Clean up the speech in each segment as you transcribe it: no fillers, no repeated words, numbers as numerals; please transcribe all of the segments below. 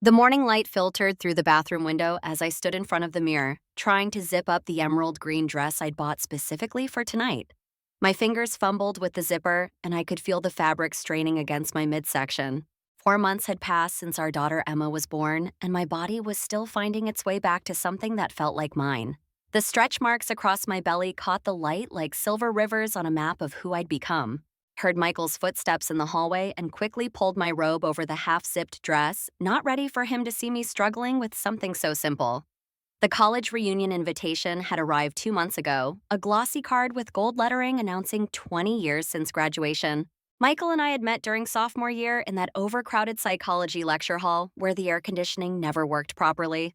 The morning light filtered through the bathroom window as I stood in front of the mirror, trying to zip up the emerald green dress I'd bought specifically for tonight. My fingers fumbled with the zipper, and I could feel the fabric straining against my midsection. 4 months had passed since our daughter Emma was born, and my body was still finding its way back to something that felt like mine. The stretch marks across my belly caught the light like silver rivers on a map of who I'd become. Heard Michael's footsteps in the hallway and quickly pulled my robe over the half-zipped dress, not ready for him to see me struggling with something so simple. The college reunion invitation had arrived 2 months ago, a glossy card with gold lettering announcing 20 years since graduation. Michael and I had met during sophomore year in that overcrowded psychology lecture hall where the air conditioning never worked properly.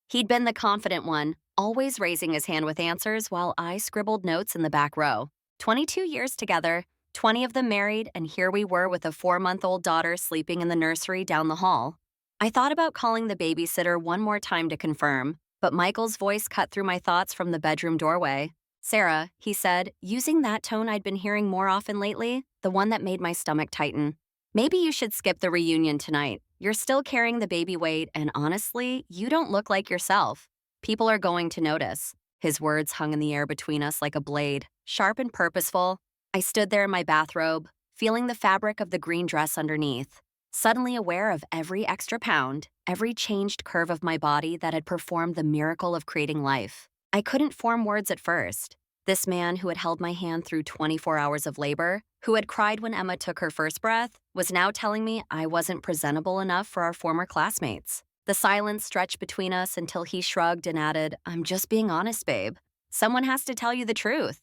He'd been the confident one, always raising his hand with answers while I scribbled notes in the back row. 22 years together, 20 of them married, and here we were with a 4-month-old daughter sleeping in the nursery down the hall. I thought about calling the babysitter one more time to confirm, but Michael's voice cut through my thoughts from the bedroom doorway. "Sarah," he said, using that tone I'd been hearing more often lately, the one that made my stomach tighten. "Maybe you should skip the reunion tonight. You're still carrying the baby weight, and honestly, you don't look like yourself. People are going to notice." His words hung in the air between us like a blade, sharp and purposeful. I stood there in my bathrobe, feeling the fabric of the green dress underneath, suddenly aware of every extra pound, every changed curve of my body that had performed the miracle of creating life. I couldn't form words at first. This man who had held my hand through 24 hours of labor, who had cried when Emma took her first breath, was now telling me I wasn't presentable enough for our former classmates. The silence stretched between us until he shrugged and added, "I'm just being honest, babe. Someone has to tell you the truth."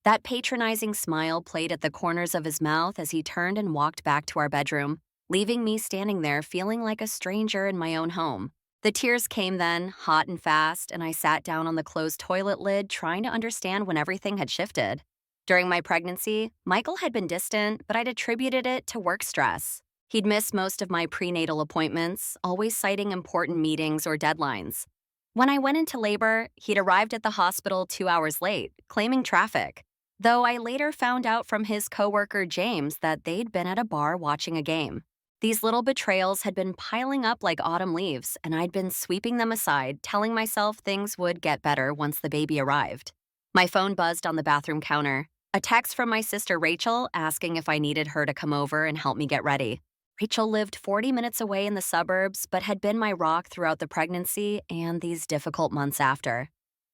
That patronizing smile played at the corners of his mouth as he turned and walked back to our bedroom, leaving me standing there feeling like a stranger in my own home. The tears came then, hot and fast, and I sat down on the closed toilet lid trying to understand when everything had shifted. During my pregnancy, Michael had been distant, but I'd attributed it to work stress. He'd missed most of my prenatal appointments, always citing important meetings or deadlines. When I went into labor, he'd arrived at the hospital 2 hours late, claiming traffic. Though I later found out from his coworker James that they'd been at a bar watching a game. These little betrayals had been piling up like autumn leaves, and I'd been sweeping them aside, telling myself things would get better once the baby arrived. My phone buzzed on the bathroom counter. A text from my sister Rachel asking if I needed her to come over and help me get ready. Rachel lived 40 minutes away in the suburbs, but had been my rock throughout the pregnancy and these difficult months after.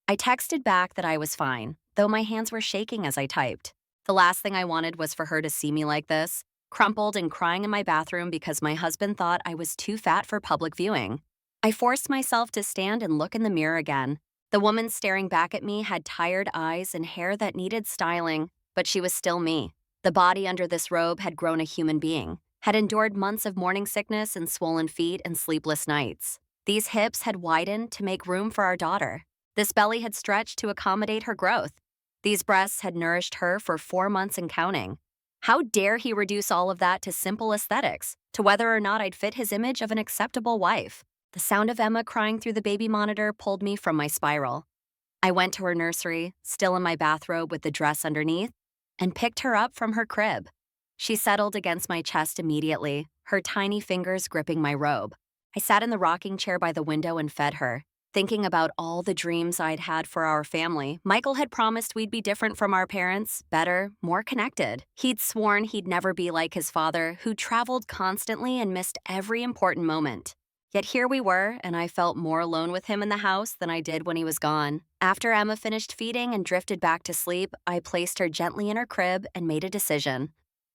I texted back that I was fine, though my hands were shaking as I typed. The last thing I wanted was for her to see me like this, crumpled and crying in my bathroom because my husband thought I was too fat for public viewing. I forced myself to stand and look in the mirror again. The woman staring back at me had tired eyes and hair that needed styling, but she was still me. The body under this robe had grown a human being, had endured months of morning sickness and swollen feet and sleepless nights. These hips had widened to make room for our daughter. This belly had stretched to accommodate her growth. These breasts had nourished her for 4 months and counting. How dare he reduce all of that to simple aesthetics, to whether or not I'd fit his image of an acceptable wife? The sound of Emma crying through the baby monitor pulled me from my spiral. I went to her nursery, still in my bathrobe with the dress underneath, and picked her up from her crib. She settled against my chest immediately, her tiny fingers gripping my robe. I sat in the rocking chair by the window and fed her. Thinking about all the dreams I'd had for our family, Michael had promised we'd be different from our parents, better, more connected. He'd sworn he'd never be like his father, who traveled constantly and missed every important moment. Yet here we were, and I felt more alone with him in the house than I did when he was gone. After Emma finished feeding and drifted back to sleep, I placed her gently in her crib and made a decision.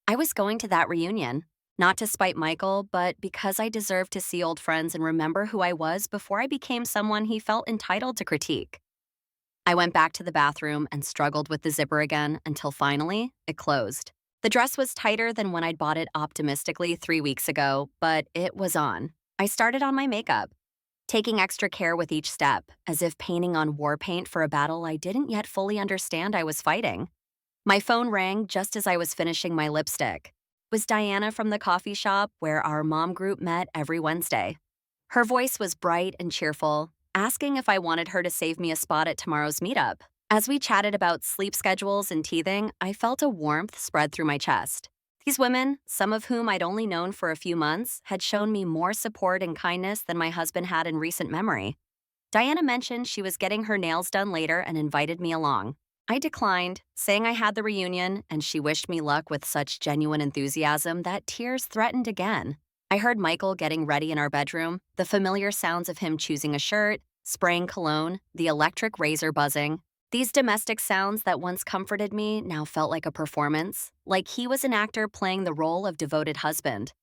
I was going to that reunion. Not to spite Michael, but because I deserved to see old friends and remember who I was before I became someone he felt entitled to critique. I went back to the bathroom and struggled with the zipper again until finally, it closed. The dress was tighter than when I'd bought it optimistically 3 weeks ago, but it was on. I started on my makeup, taking extra care with each step, as if painting on war paint for a battle I didn't yet fully understand I was fighting. My phone rang just as I was finishing my lipstick. It was Diana from the coffee shop where our mom group met every Wednesday. Her voice was bright and cheerful, asking if I wanted her to save me a spot at tomorrow's meetup. As we chatted about sleep schedules and teething, I felt a warmth spread through my chest. These women, some of whom I'd only known for a few months, had shown me more support and kindness than my husband had in recent memory. Diana mentioned she was getting her nails done later and invited me along. I declined, saying I had the reunion, and she wished me luck with such genuine enthusiasm that tears threatened again. I heard Michael getting ready in our bedroom, the familiar sounds of him choosing a shirt, spraying cologne, the electric razor buzzing. These domestic sounds that once comforted me now felt like a performance, like he was an actor playing the role of devoted husband.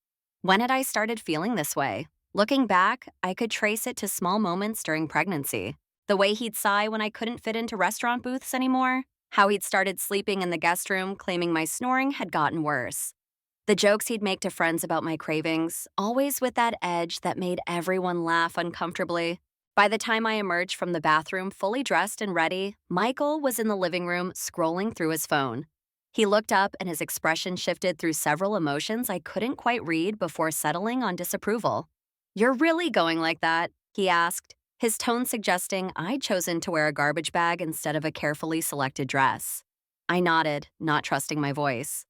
When had I started feeling this way? Looking back, I could trace it to small moments during pregnancy. The way he'd sigh when I couldn't fit into restaurant booths anymore, how he'd started sleeping in the guest room claiming my snoring had gotten worse. The jokes he'd make to friends about my cravings, always with that edge that made everyone laugh uncomfortably. By the time I emerged from the bathroom fully dressed and ready, Michael was in the living room scrolling through his phone. He looked up and his expression shifted through several emotions I couldn't quite read before settling on disapproval. "You're really going like that?" he asked, his tone suggesting I'd chosen to wear a garbage bag instead of a carefully selected dress. I nodded, not trusting my voice.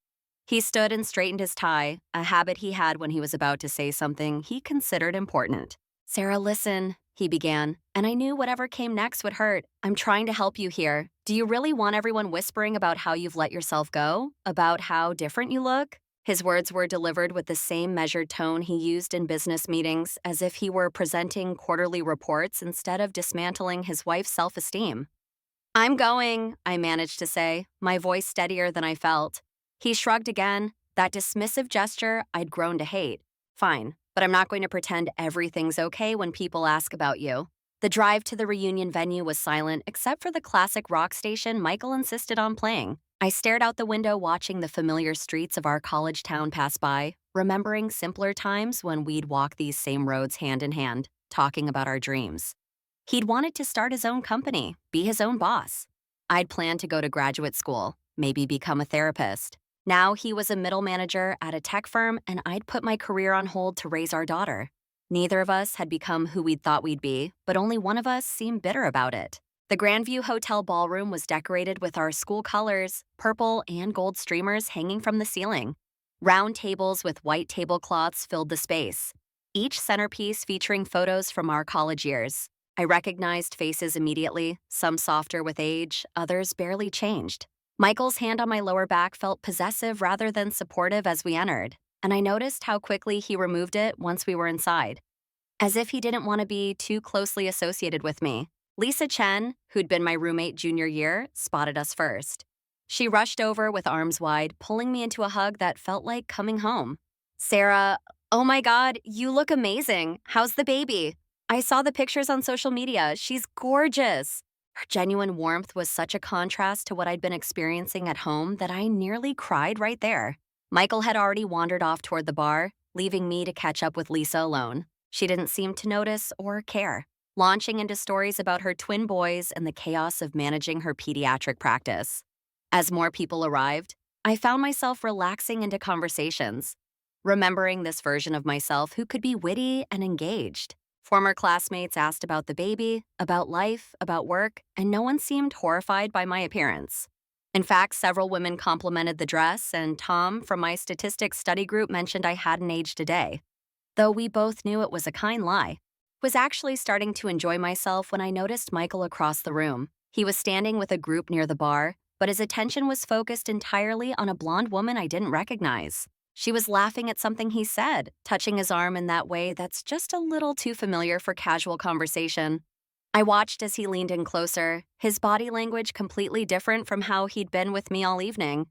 He stood and straightened his tie, a habit he had when he was about to say something he considered important. "Sarah, listen," he began, and I knew whatever came next would hurt. "I'm trying to help you here. Do you really want everyone whispering about how you've let yourself go? About how different you look?" His words were delivered with the same measured tone he used in business meetings, as if he were presenting quarterly reports instead of dismantling his wife's self-esteem. "I'm going," I managed to say, my voice steadier than I felt. He shrugged again, that dismissive gesture I'd grown to hate. "Fine, but I'm not going to pretend everything's okay when people ask about you." The drive to the reunion venue was silent except for the classic rock station Michael insisted on playing. I stared out the window watching the familiar streets of our college town pass by, remembering simpler times when we'd walk these same roads hand in hand, talking about our dreams. He'd wanted to start his own company, be his own boss. I'd planned to go to graduate school, maybe become a therapist. Now he was a middle manager at a tech firm, and I'd put my career on hold to raise our daughter. Neither of us had become who we'd thought we'd be, but only one of us seemed bitter about it. The Grandview Hotel ballroom was decorated with our school colors, purple and gold streamers hanging from the ceiling. Round tables with white tablecloths filled the space, each centerpiece featuring photos from our college years. I recognized faces immediately, some softer with age, others barely changed. Michael's hand on my lower back felt possessive rather than supportive as we entered, and I noticed how quickly he removed it once we were inside. As if he didn't want to be too closely associated with me. Lisa Chen, who'd been my roommate junior year, spotted us first. She rushed over with arms wide, pulling me into a hug that felt like coming home. "Sarah, oh my God, you look amazing. How's the baby? I saw the pictures on social media. She's gorgeous." Her genuine warmth was such a contrast to what I'd been experiencing at home that I nearly cried right there. Michael had already wandered off toward the bar, leaving me to catch up with Lisa alone. She didn't seem to notice or care, launching into stories about her twin boys and the chaos of managing her pediatric practice. As more people arrived, I found myself relaxing into conversations, remembering this version of myself who could be witty and engaged. Former classmates asked about the baby, about life, about work, and no one seemed horrified by my appearance. In fact, several women complimented the dress, and Tom from my statistics study group mentioned I hadn't aged a day. Though we both knew it was a kind lie. Was actually starting to enjoy myself when I noticed Michael across the room. He was standing with a group near the bar, but his attention was focused entirely on a blonde woman I didn't recognize. She was laughing at something he said, touching his arm in that way that's just a little too familiar for casual conversation. I watched as he leaned in closer, his body language completely different from how he'd been with me all evening.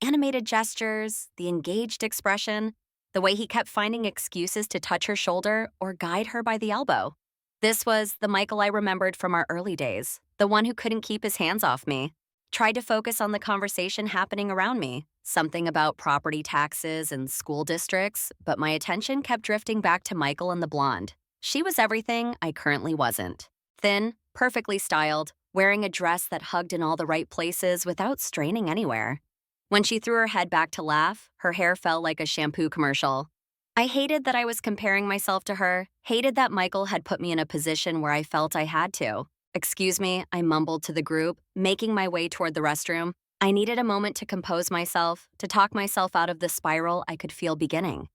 Animated gestures, the engaged expression, the way he kept finding excuses to touch her shoulder or guide her by the elbow. This was the Michael I remembered from our early days, the one who couldn't keep his hands off me. Tried to focus on the conversation happening around me, something about property taxes and school districts, but my attention kept drifting back to Michael and the blonde. She was everything I currently wasn't. Thin, perfectly styled, wearing a dress that hugged in all the right places without straining anywhere. When she threw her head back to laugh, her hair fell like a shampoo commercial. I hated that I was comparing myself to her, hated that Michael had put me in a position where I felt I had to. "Excuse me," I mumbled to the group, making my way toward the restroom. I needed a moment to compose myself, to talk myself out of the spiral I could feel beginning.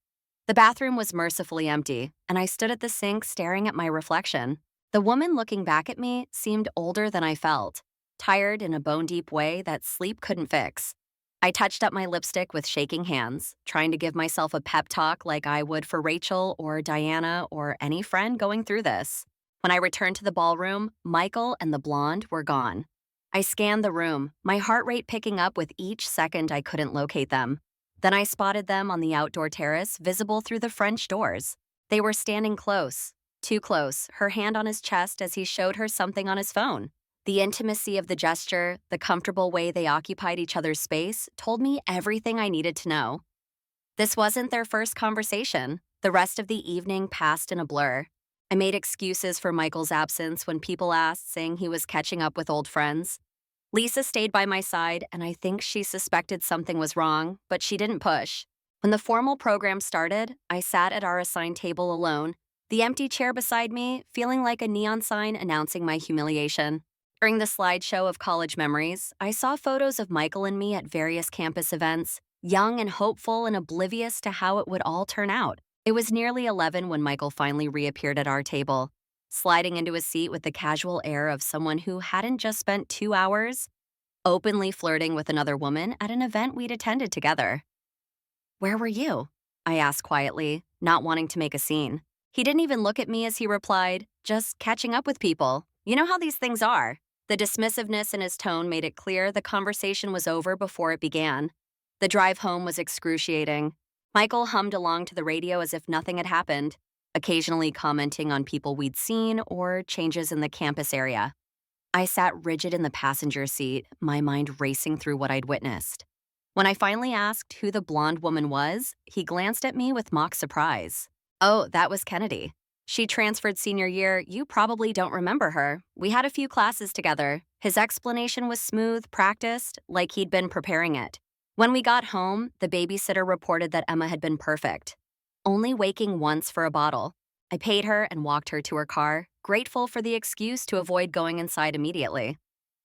The bathroom was mercifully empty, and I stood at the sink staring at my reflection. The woman looking back at me seemed older than I felt, tired in a bone-deep way that sleep couldn't fix. I touched up my lipstick with shaking hands, trying to give myself a pep talk like I would for Rachel or Diana or any friend going through this. When I returned to the ballroom, Michael and the blonde were gone. I scanned the room, my heart rate picking up with each second I couldn't locate them. Then I spotted them on the outdoor terrace, visible through the French doors. They were standing close, too close, her hand on his chest as he showed her something on his phone. The intimacy of the gesture, the comfortable way they occupied each other's space, told me everything I needed to know. This wasn't their first conversation. The rest of the evening passed in a blur. I made excuses for Michael's absence when people asked, saying he was catching up with old friends. Lisa stayed by my side, and I think she suspected something was wrong, but she didn't push. When the formal program started, I sat at our assigned table alone, the empty chair beside me, feeling like a neon sign announcing my humiliation. During the slideshow of college memories, I saw photos of Michael and me at various campus events, young and hopeful and oblivious to how it would all turn out. It was nearly 11 when Michael finally reappeared at our table, sliding into his seat with the casual air of someone who hadn't just spent 2 hours openly flirting with another woman at an event we'd attended together. "Where were you?" I asked quietly, not wanting to make a scene. He didn't even look at me as he replied, "Just catching up with people. You know how these things are." The dismissiveness in his tone made it clear the conversation was over before it began. The drive home was excruciating. Michael hummed along to the radio as if nothing had happened, occasionally commenting on people we'd seen or changes in the campus area. I sat rigid in the passenger seat, my mind racing through what I'd witnessed. When I finally asked who the blonde woman was, he glanced at me with mock surprise. "Oh, that was Kennedy. She transferred senior year. You probably don't remember her. We had a few classes together." His explanation was smooth, practiced, like he'd been preparing it. When we got home, the babysitter reported that Emma had been perfect, only waking once for a bottle. I paid her and walked her to her car, grateful for the excuse to avoid going inside immediately.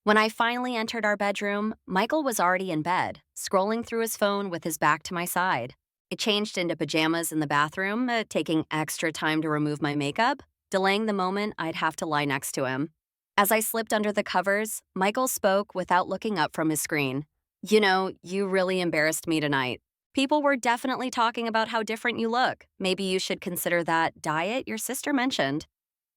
When I finally entered our bedroom, Michael was already in bed, scrolling through his phone with his back to my side. I changed into pajamas in the bathroom, taking extra time to remove my makeup, delaying the moment I'd have to lie next to him. As I slipped under the covers, Michael spoke without looking up from his screen. "You know, you really embarrassed me tonight. People were definitely talking about how different you look. Maybe you should consider that diet your sister mentioned."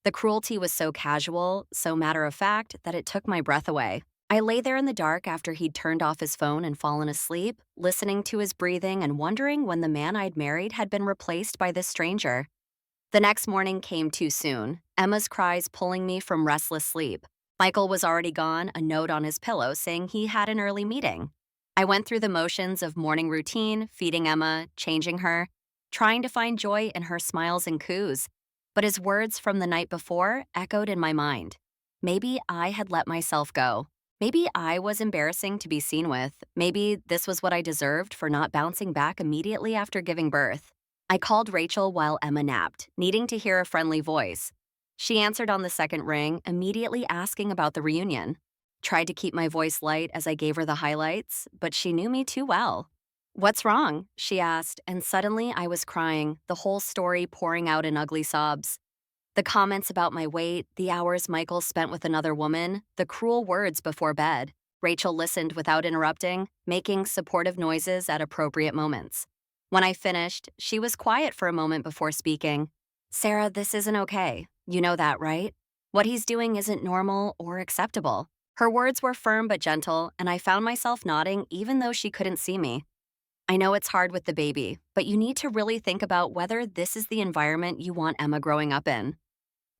The cruelty was so casual, so matter of fact, that it took my breath away. I lay there in the dark after he'd turned off his phone and fallen asleep, listening to his breathing and wondering when the man I'd married had been replaced by this stranger. The next morning came too soon, Emma's cries pulling me from restless sleep. Michael was already gone, a note on his pillow saying he had an early meeting. I went through the motions of morning routine, feeding Emma, changing her, trying to find joy in her smiles and coos. But his words from the night before echoed in my mind. Maybe I had let myself go. Maybe I was embarrassing to be seen with. Maybe this was what I deserved for not bouncing back immediately after giving birth. I called Rachel while Emma napped, needing to hear a friendly voice. She answered on the second ring, immediately asking about the reunion. Tried to keep my voice light as I gave her the highlights, but she knew me too well. "What's wrong?" she asked, and suddenly I was crying, the whole story pouring out in ugly sobs. The comments about my weight, the hours Michael spent with another woman, the cruel words before bed. Rachel listened without interrupting, making supportive noises at appropriate moments. When I finished, she was quiet for a moment before speaking. "Sarah, this isn't okay. You know that, right? What he's doing isn't normal or acceptable." Her words were firm but gentle, and I found myself nodding even though she couldn't see me. "I know it's hard with the baby, but you need to really think about whether this is the environment you want Emma growing up in.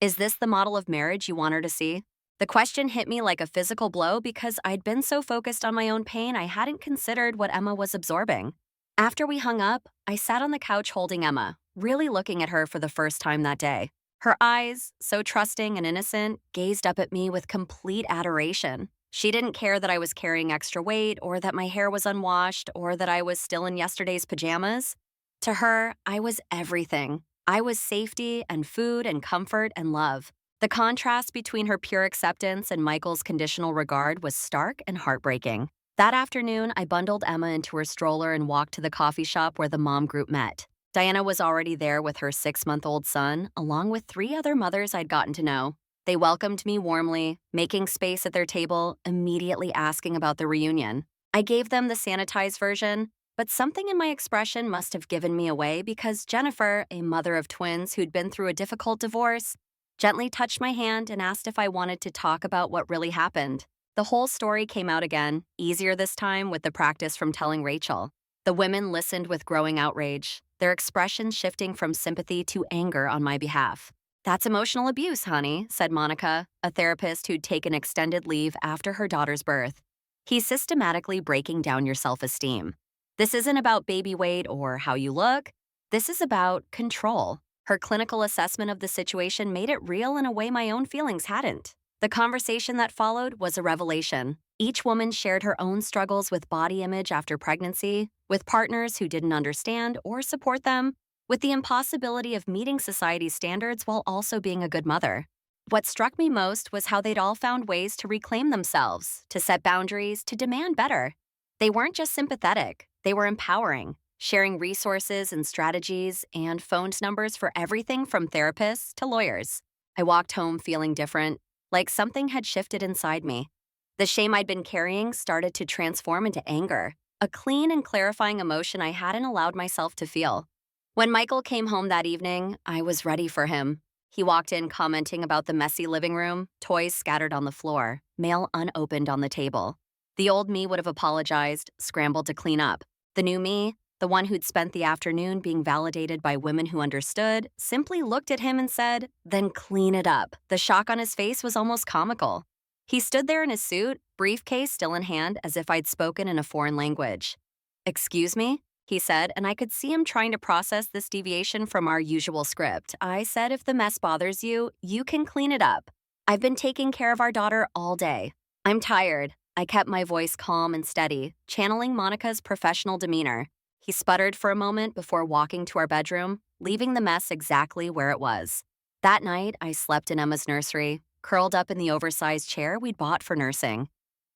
Is this the model of marriage you want her to see?" The question hit me like a physical blow because I'd been so focused on my own pain I hadn't considered what Emma was absorbing. After we hung up, I sat on the couch holding Emma, really looking at her for the first time that day. Her eyes, so trusting and innocent, gazed up at me with complete adoration. She didn't care that I was carrying extra weight or that my hair was unwashed or that I was still in yesterday's pajamas. To her, I was everything. I was safety and food and comfort and love. The contrast between her pure acceptance and Michael's conditional regard was stark and heartbreaking. That afternoon, I bundled Emma into her stroller and walked to the coffee shop where the mom group met. Diana was already there with her 6-month-old son, along with 3 other mothers I'd gotten to know. They welcomed me warmly, making space at their table, immediately asking about the reunion. I gave them the sanitized version, but something in my expression must have given me away because Jennifer, a mother of twins who'd been through a difficult divorce, gently touched my hand and asked if I wanted to talk about what really happened. The whole story came out again, easier this time with the practice from telling Rachel. The women listened with growing outrage, their expressions shifting from sympathy to anger on my behalf. That's emotional abuse, honey, said Monica, a therapist who'd taken extended leave after her daughter's birth. He's systematically breaking down your self-esteem. This isn't about baby weight or how you look. This is about control. Her clinical assessment of the situation made it real in a way my own feelings hadn't. The conversation that followed was a revelation. Each woman shared her own struggles with body image after pregnancy, with partners who didn't understand or support them, with the impossibility of meeting society's standards while also being a good mother. What struck me most was how they'd all found ways to reclaim themselves, to set boundaries, to demand better. They weren't just sympathetic, they were empowering, sharing resources and strategies and phone numbers for everything from therapists to lawyers. I walked home feeling different, like something had shifted inside me. The shame I'd been carrying started to transform into anger, a clean and clarifying emotion I hadn't allowed myself to feel. When Michael came home that evening, I was ready for him. He walked in commenting about the messy living room, toys scattered on the floor, mail unopened on the table. The old me would have apologized, scrambled to clean up. The new me, the one who'd spent the afternoon being validated by women who understood, simply looked at him and said, "Then clean it up." The shock on his face was almost comical. He stood there in his suit, briefcase still in hand, as if I'd spoken in a foreign language. "Excuse me?" he said, and I could see him trying to process this deviation from our usual script. I said, "If the mess bothers you, you can clean it up. I've been taking care of our daughter all day. I'm tired." I kept my voice calm and steady, channeling Monica's professional demeanor. He sputtered for a moment before walking to our bedroom, leaving the mess exactly where it was. That night, I slept in Emma's nursery, curled up in the oversized chair we'd bought for nursing.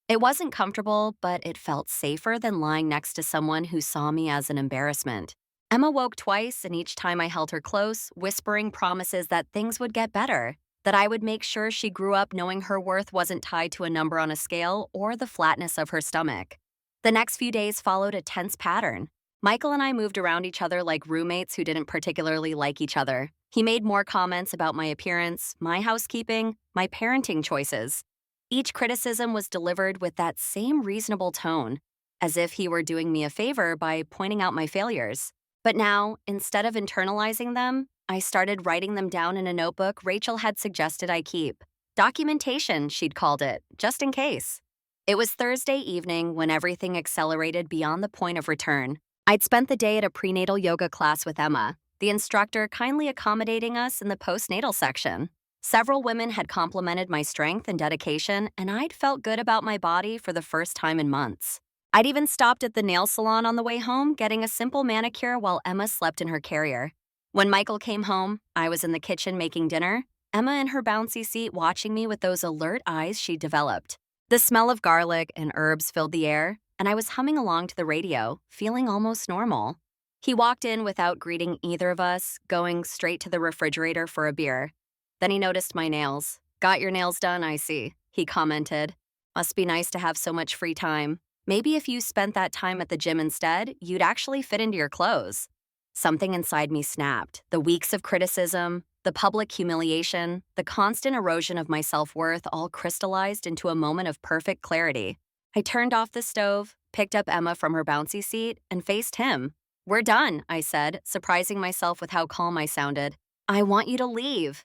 It wasn't comfortable, but it felt safer than lying next to someone who saw me as an embarrassment. Emma woke twice, and each time I held her close, whispering promises that things would get better, that I would make sure she grew up knowing her worth wasn't tied to a number on a scale or the flatness of her stomach. The next few days followed a tense pattern. Michael and I moved around each other like roommates who didn't particularly like each other. He made more comments about my appearance, my housekeeping, my parenting choices. Each criticism was delivered with that same reasonable tone, as if he were doing me a favor by pointing out my failures. But now, instead of internalizing them, I started writing them down in a notebook Rachel had suggested I keep. Documentation, she'd called it, just in case. It was Thursday evening when everything accelerated beyond the point of return. I'd spent the day at a prenatal yoga class with Emma, the instructor kindly accommodating us in the postnatal section. Several women had complimented my strength and dedication, and I'd felt good about my body for the first time in months. I'd even stopped at the nail salon on the way home, getting a simple manicure while Emma slept in her carrier. When Michael came home, I was in the kitchen making dinner, Emma in her bouncy seat watching me with those alert eyes she'd developed. The smell of garlic and herbs filled the air, and I was humming along to the radio, feeling almost normal. He walked in without greeting either of us, going straight to the refrigerator for a beer. Then he noticed my nails. "Got your nails done, I see," he commented. "Must be nice to have so much free time. Maybe if you spent that time at the gym instead, you'd actually fit into your clothes." Something inside me snapped. The weeks of criticism, the public humiliation, the constant erosion of my self-worth all crystallized into a moment of perfect clarity. I turned off the stove, picked up Emma from her bouncy seat, and faced him. "We're done," I said, surprising myself with how calm I sounded. "I want you to leave."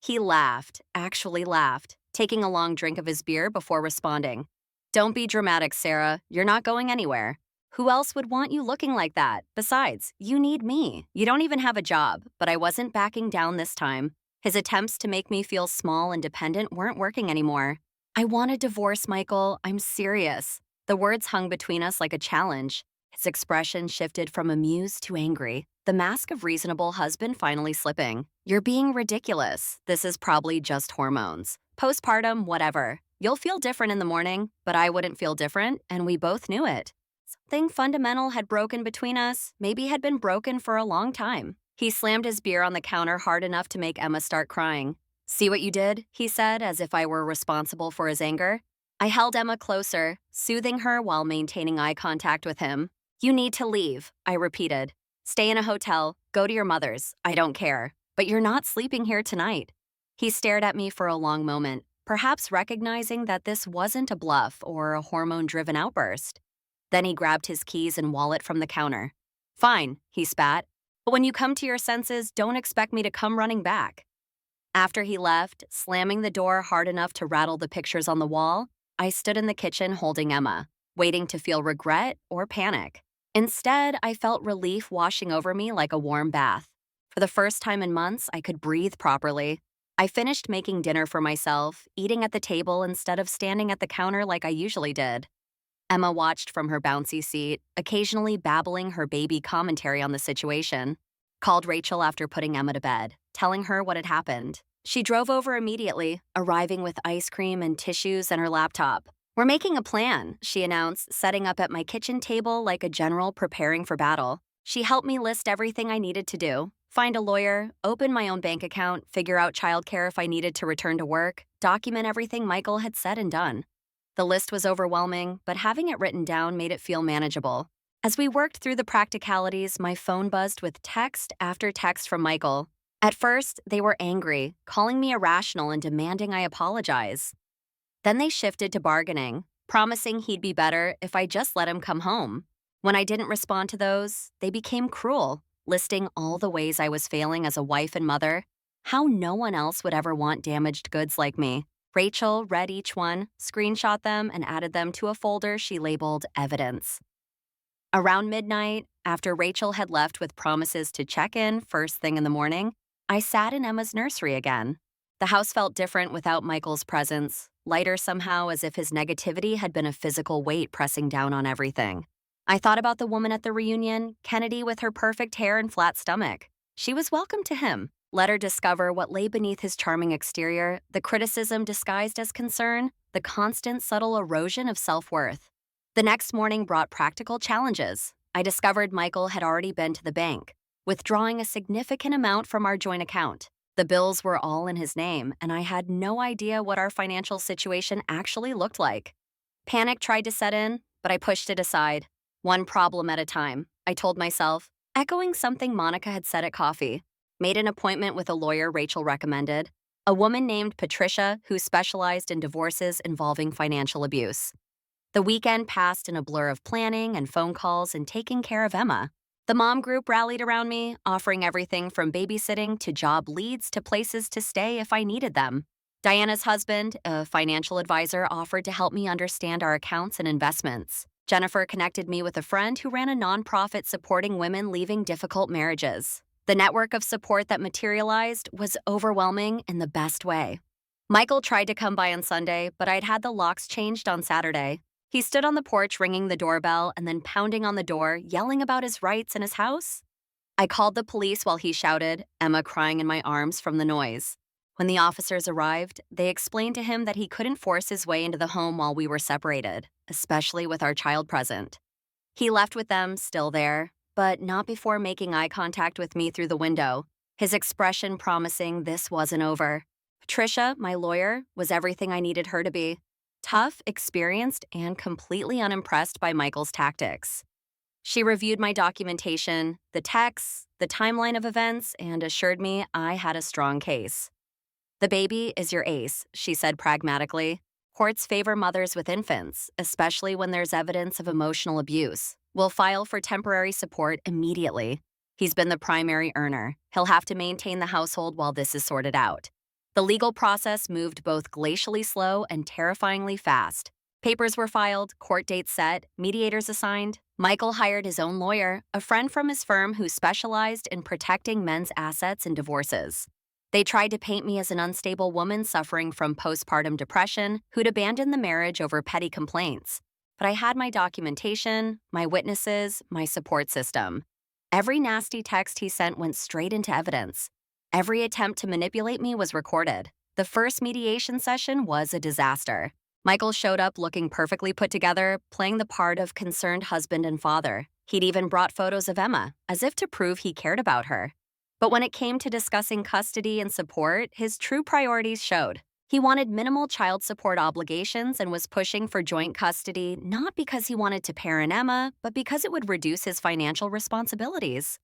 He laughed, actually laughed, taking a long drink of his beer before responding. "Don't be dramatic, Sarah. You're not going anywhere. Who else would want you looking like that? Besides, you need me. You don't even have a job." But I wasn't backing down this time. His attempts to make me feel small and dependent weren't working anymore. "I want a divorce, Michael. I'm serious." The words hung between us like a challenge. His expression shifted from amused to angry, the mask of reasonable husband finally slipping. "You're being ridiculous. This is probably just hormones. Postpartum, whatever. You'll feel different in the morning, but I wouldn't feel different, and we both knew it. Something fundamental had broken between us, maybe had been broken for a long time. He slammed his beer on the counter hard enough to make Emma start crying. "See what you did?" he said, as if I were responsible for his anger. I held Emma closer, soothing her while maintaining eye contact with him. "You need to leave," I repeated. "Stay in a hotel, go to your mother's, I don't care. But you're not sleeping here tonight." He stared at me for a long moment, perhaps recognizing that this wasn't a bluff or a hormone-driven outburst. Then he grabbed his keys and wallet from the counter. "Fine," he spat. "But when you come to your senses, don't expect me to come running back." After he left, slamming the door hard enough to rattle the pictures on the wall, I stood in the kitchen holding Emma, waiting to feel regret or panic. Instead, I felt relief washing over me like a warm bath. For the first time in months, I could breathe properly. I finished making dinner for myself, eating at the table instead of standing at the counter like I usually did. Emma watched from her bouncy seat, occasionally babbling her baby commentary on the situation. Called Rachel after putting Emma to bed, telling her what had happened. She drove over immediately, arriving with ice cream and tissues and her laptop. "We're making a plan," she announced, setting up at my kitchen table like a general preparing for battle. She helped me list everything I needed to do. Find a lawyer, open my own bank account, figure out childcare if I needed to return to work, document everything Michael had said and done. The list was overwhelming, but having it written down made it feel manageable. As we worked through the practicalities, my phone buzzed with text after text from Michael. At first, they were angry, calling me irrational and demanding I apologize. Then they shifted to bargaining, promising he'd be better if I just let him come home. When I didn't respond to those, they became cruel, listing all the ways I was failing as a wife and mother, how no one else would ever want damaged goods like me. Rachel read each one, screenshot them, and added them to a folder she labeled Evidence. Around midnight, after Rachel had left with promises to check in first thing in the morning, I sat in Emma's nursery again. The house felt different without Michael's presence, lighter somehow as if his negativity had been a physical weight pressing down on everything. I thought about the woman at the reunion, Kennedy with her perfect hair and flat stomach. She was welcome to him. Let her discover what lay beneath his charming exterior, the criticism disguised as concern, the constant subtle erosion of self-worth. The next morning brought practical challenges. I discovered Michael had already been to the bank, withdrawing a significant amount from our joint account. The bills were all in his name, and I had no idea what our financial situation actually looked like. Panic tried to set in, but I pushed it aside. One problem at a time, I told myself, echoing something Monica had said at coffee. Made an appointment with a lawyer Rachel recommended, a woman named Patricia who specialized in divorces involving financial abuse. The weekend passed in a blur of planning and phone calls and taking care of Emma. The mom group rallied around me, offering everything from babysitting to job leads to places to stay if I needed them. Diana's husband, a financial advisor, offered to help me understand our accounts and investments. Jennifer connected me with a friend who ran a nonprofit supporting women leaving difficult marriages. The network of support that materialized was overwhelming in the best way. Michael tried to come by on Sunday, but I'd had the locks changed on Saturday. He stood on the porch ringing the doorbell and then pounding on the door, yelling about his rights in his house. I called the police while he shouted, Emma crying in my arms from the noise. When the officers arrived, they explained to him that he couldn't force his way into the home while we were separated, especially with our child present. He left with them, still there, but not before making eye contact with me through the window, his expression promising this wasn't over. Patricia, my lawyer, was everything I needed her to be. Tough, experienced, and completely unimpressed by Michael's tactics. She reviewed my documentation, the texts, the timeline of events, and assured me I had a strong case. "The baby is your ace," she said pragmatically. "Courts favor mothers with infants, especially when there's evidence of emotional abuse. We'll file for temporary support immediately. He's been the primary earner. He'll have to maintain the household while this is sorted out." The legal process moved both glacially slow and terrifyingly fast. Papers were filed, court dates set, mediators assigned. Michael hired his own lawyer, a friend from his firm who specialized in protecting men's assets in divorces. They tried to paint me as an unstable woman suffering from postpartum depression who'd abandoned the marriage over petty complaints. But I had my documentation, my witnesses, my support system. Every nasty text he sent went straight into evidence. Every attempt to manipulate me was recorded. The first mediation session was a disaster. Michael showed up looking perfectly put together, playing the part of concerned husband and father. He'd even brought photos of Emma, as if to prove he cared about her. But when it came to discussing custody and support, his true priorities showed. He wanted minimal child support obligations and was pushing for joint custody not because he wanted to parent Emma, but because it would reduce his financial responsibilities.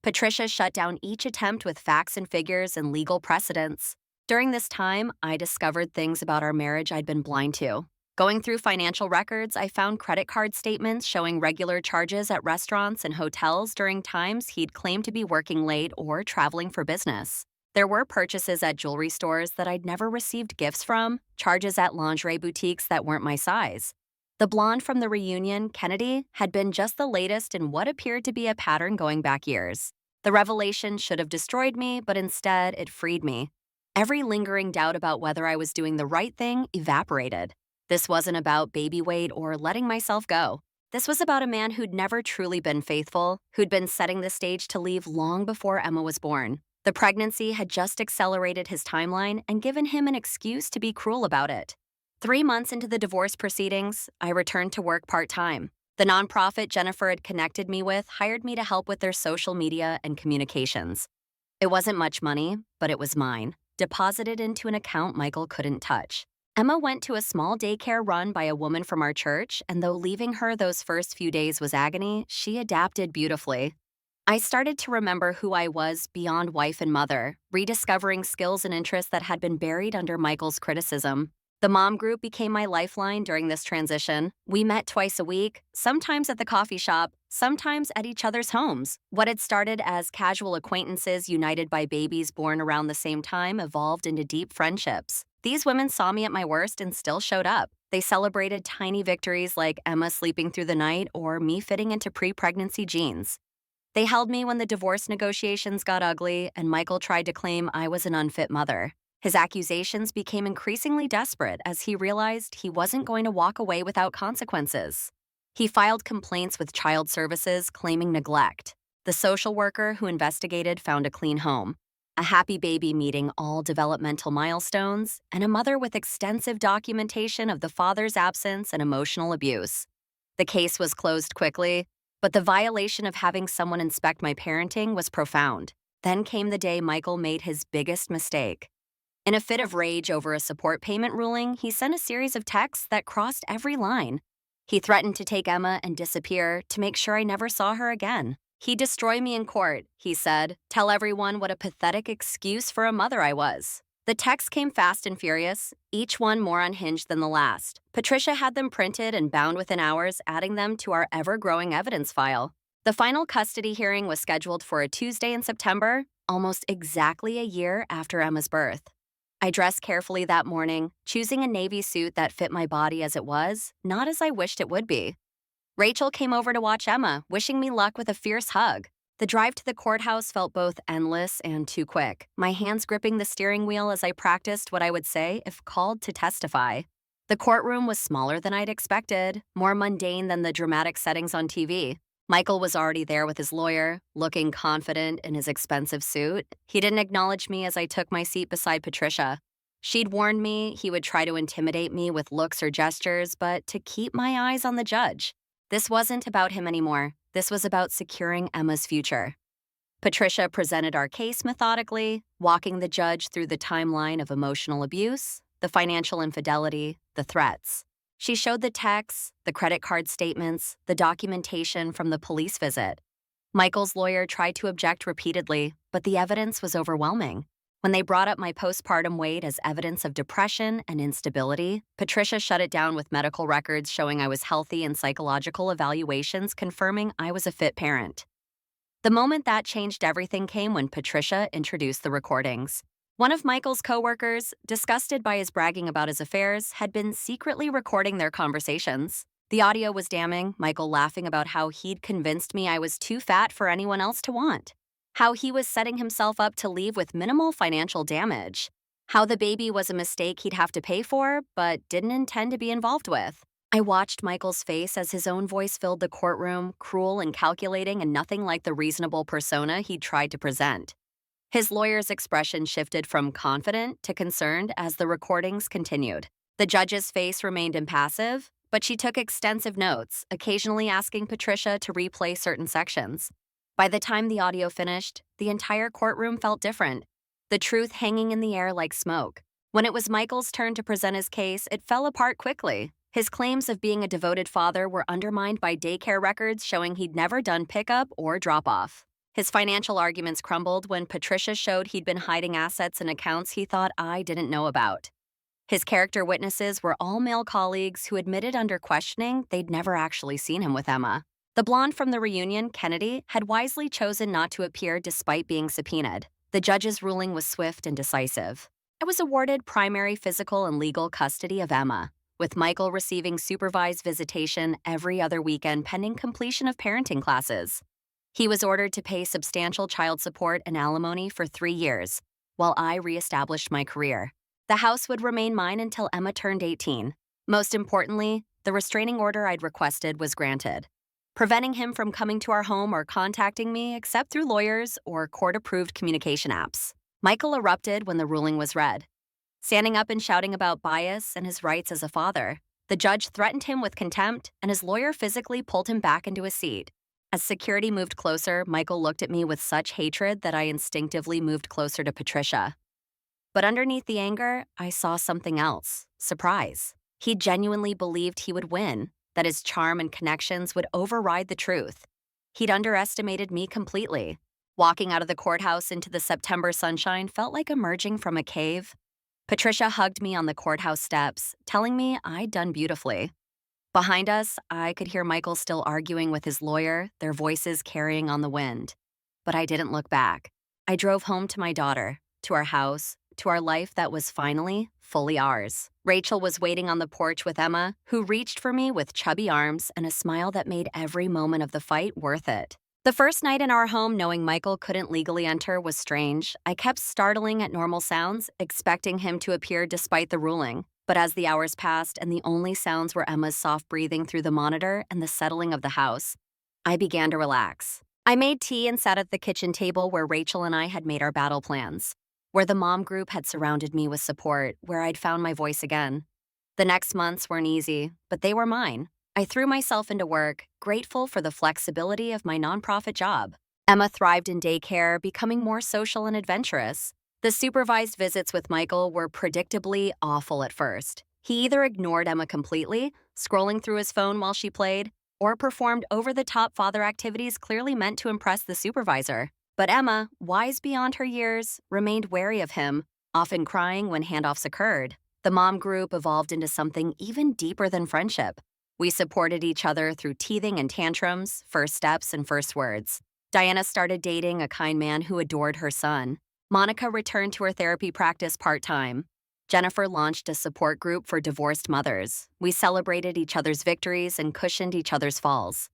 Patricia shut down each attempt with facts and figures and legal precedents. During this time, I discovered things about our marriage I'd been blind to. Going through financial records, I found credit card statements showing regular charges at restaurants and hotels during times he'd claimed to be working late or traveling for business. There were purchases at jewelry stores that I'd never received gifts from, charges at lingerie boutiques that weren't my size. The blonde from the reunion, Kennedy, had been just the latest in what appeared to be a pattern going back years. The revelation should have destroyed me, but instead it freed me. Every lingering doubt about whether I was doing the right thing evaporated. This wasn't about baby weight or letting myself go. This was about a man who'd never truly been faithful, who'd been setting the stage to leave long before Emma was born. The pregnancy had just accelerated his timeline and given him an excuse to be cruel about it. 3 months into the divorce proceedings, I returned to work part-time. The nonprofit Jennifer had connected me with hired me to help with their social media and communications. It wasn't much money, but it was mine, deposited into an account Michael couldn't touch. Emma went to a small daycare run by a woman from our church, and though leaving her those first few days was agony, she adapted beautifully. I started to remember who I was beyond wife and mother, rediscovering skills and interests that had been buried under Michael's criticism. The mom group became my lifeline during this transition. We met twice a week, sometimes at the coffee shop, sometimes at each other's homes. What had started as casual acquaintances united by babies born around the same time evolved into deep friendships. These women saw me at my worst and still showed up. They celebrated tiny victories like Emma sleeping through the night or me fitting into pre-pregnancy jeans. They held me when the divorce negotiations got ugly and Michael tried to claim I was an unfit mother. His accusations became increasingly desperate as he realized he wasn't going to walk away without consequences. He filed complaints with child services claiming neglect. The social worker who investigated found a clean home, a happy baby meeting all developmental milestones, and a mother with extensive documentation of the father's absence and emotional abuse. The case was closed quickly, but the violation of having someone inspect my parenting was profound. Then came the day Michael made his biggest mistake. In a fit of rage over a support payment ruling, he sent a series of texts that crossed every line. He threatened to take Emma and disappear to make sure I never saw her again. He'd destroy me in court, he said, tell everyone what a pathetic excuse for a mother I was. The texts came fast and furious, each one more unhinged than the last. Patricia had them printed and bound within hours, adding them to our ever-growing evidence file. The final custody hearing was scheduled for a Tuesday in September, almost exactly a year after Emma's birth. I dressed carefully that morning, choosing a navy suit that fit my body as it was, not as I wished it would be. Rachel came over to watch Emma, wishing me luck with a fierce hug. The drive to the courthouse felt both endless and too quick, my hands gripping the steering wheel as I practiced what I would say if called to testify. The courtroom was smaller than I'd expected, more mundane than the dramatic settings on TV. Michael was already there with his lawyer, looking confident in his expensive suit. He didn't acknowledge me as I took my seat beside Patricia. She'd warned me he would try to intimidate me with looks or gestures, but to keep my eyes on the judge. This wasn't about him anymore. This was about securing Emma's future. Patricia presented our case methodically, walking the judge through the timeline of emotional abuse, the financial infidelity, the threats. She showed the texts, the credit card statements, the documentation from the police visit. Michael's lawyer tried to object repeatedly, but the evidence was overwhelming. When they brought up my postpartum weight as evidence of depression and instability, Patricia shut it down with medical records showing I was healthy and psychological evaluations confirming I was a fit parent. The moment that changed everything came when Patricia introduced the recordings. One of Michael's coworkers, disgusted by his bragging about his affairs, had been secretly recording their conversations. The audio was damning, Michael laughing about how he'd convinced me I was too fat for anyone else to want. How he was setting himself up to leave with minimal financial damage. How the baby was a mistake he'd have to pay for, but didn't intend to be involved with. I watched Michael's face as his own voice filled the courtroom, cruel and calculating and nothing like the reasonable persona he'd tried to present. His lawyer's expression shifted from confident to concerned as the recordings continued. The judge's face remained impassive, but she took extensive notes, occasionally asking Patricia to replay certain sections. By the time the audio finished, the entire courtroom felt different, the truth hanging in the air like smoke. When it was Michael's turn to present his case, it fell apart quickly. His claims of being a devoted father were undermined by daycare records showing he'd never done pickup or drop off. His financial arguments crumbled when Patricia showed he'd been hiding assets in accounts he thought I didn't know about. His character witnesses were all male colleagues who admitted under questioning they'd never actually seen him with Emma. The blonde from the reunion, Kennedy, had wisely chosen not to appear despite being subpoenaed. The judge's ruling was swift and decisive. I was awarded primary physical and legal custody of Emma, with Michael receiving supervised visitation every other weekend pending completion of parenting classes. He was ordered to pay substantial child support and alimony for 3 years, while I reestablished my career. The house would remain mine until Emma turned 18. Most importantly, the restraining order I'd requested was granted, preventing him from coming to our home or contacting me except through lawyers or court-approved communication apps. Michael erupted when the ruling was read, standing up and shouting about bias and his rights as a father. The judge threatened him with contempt, and his lawyer physically pulled him back into his seat. As security moved closer, Michael looked at me with such hatred that I instinctively moved closer to Patricia. But underneath the anger, I saw something else: surprise. He genuinely believed he would win, that his charm and connections would override the truth. He'd underestimated me completely. Walking out of the courthouse into the September sunshine felt like emerging from a cave. Patricia hugged me on the courthouse steps, telling me I'd done beautifully. Behind us, I could hear Michael still arguing with his lawyer, their voices carrying on the wind. But I didn't look back. I drove home to my daughter, to our house, to our life that was finally fully ours. Rachel was waiting on the porch with Emma, who reached for me with chubby arms and a smile that made every moment of the fight worth it. The first night in our home, knowing Michael couldn't legally enter was strange. I kept startling at normal sounds, expecting him to appear despite the ruling. But as the hours passed and the only sounds were Emma's soft breathing through the monitor and the settling of the house, I began to relax. I made tea and sat at the kitchen table where Rachel and I had made our battle plans, where the mom group had surrounded me with support, where I'd found my voice again. The next months weren't easy, but they were mine. I threw myself into work, grateful for the flexibility of my nonprofit job. Emma thrived in daycare, becoming more social and adventurous. The supervised visits with Michael were predictably awful at first. He either ignored Emma completely, scrolling through his phone while she played, or performed over-the-top father activities clearly meant to impress the supervisor. But Emma, wise beyond her years, remained wary of him, often crying when handoffs occurred. The mom group evolved into something even deeper than friendship. We supported each other through teething and tantrums, first steps, and first words. Diana started dating a kind man who adored her son. Monica returned to her therapy practice part-time. Jennifer launched a support group for divorced mothers. We celebrated each other's victories and cushioned each other's falls.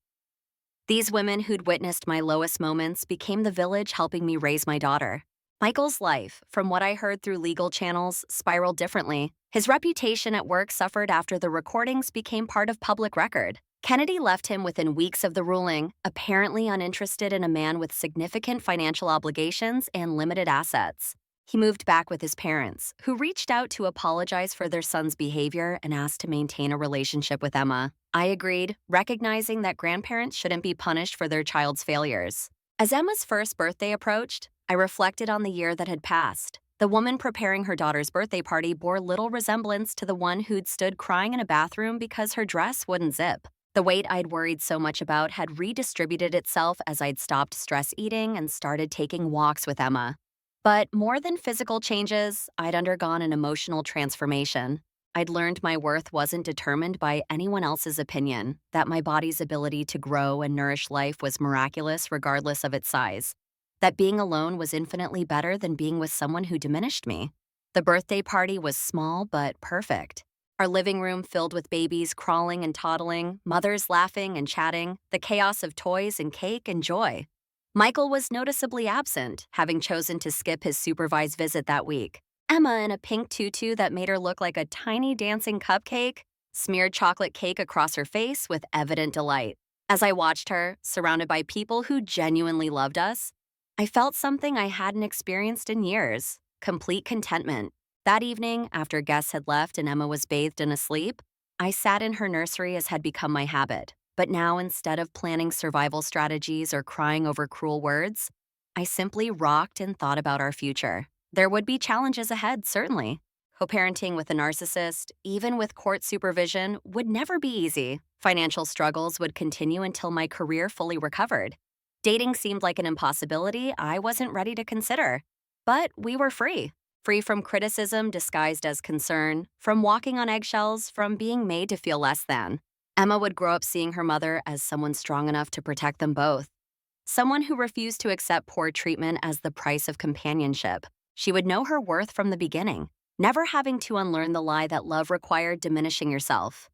These women who'd witnessed my lowest moments became the village helping me raise my daughter. Michael's life, from what I heard through legal channels, spiraled differently. His reputation at work suffered after the recordings became part of public record. Kennedy left him within weeks of the ruling, apparently uninterested in a man with significant financial obligations and limited assets. He moved back with his parents, who reached out to apologize for their son's behavior and asked to maintain a relationship with Emma. I agreed, recognizing that grandparents shouldn't be punished for their child's failures. As Emma's first birthday approached, I reflected on the year that had passed. The woman preparing her daughter's birthday party bore little resemblance to the one who'd stood crying in a bathroom because her dress wouldn't zip. The weight I'd worried so much about had redistributed itself as I'd stopped stress eating and started taking walks with Emma. But more than physical changes, I'd undergone an emotional transformation. I'd learned my worth wasn't determined by anyone else's opinion, that my body's ability to grow and nourish life was miraculous regardless of its size, that being alone was infinitely better than being with someone who diminished me. The birthday party was small but perfect. Our living room filled with babies crawling and toddling, mothers laughing and chatting, the chaos of toys and cake and joy. Michael was noticeably absent, having chosen to skip his supervised visit that week. Emma, in a pink tutu that made her look like a tiny dancing cupcake, smeared chocolate cake across her face with evident delight. As I watched her, surrounded by people who genuinely loved us, I felt something I hadn't experienced in years: complete contentment. That evening, after guests had left and Emma was bathed and asleep, I sat in her nursery as had become my habit. But now, instead of planning survival strategies or crying over cruel words, I simply rocked and thought about our future. There would be challenges ahead, certainly. Co-parenting with a narcissist, even with court supervision, would never be easy. Financial struggles would continue until my career fully recovered. Dating seemed like an impossibility I wasn't ready to consider. But we were free. Free from criticism disguised as concern, from walking on eggshells, from being made to feel less than. Emma would grow up seeing her mother as someone strong enough to protect them both. Someone who refused to accept poor treatment as the price of companionship. She would know her worth from the beginning, never having to unlearn the lie that love required diminishing yourself.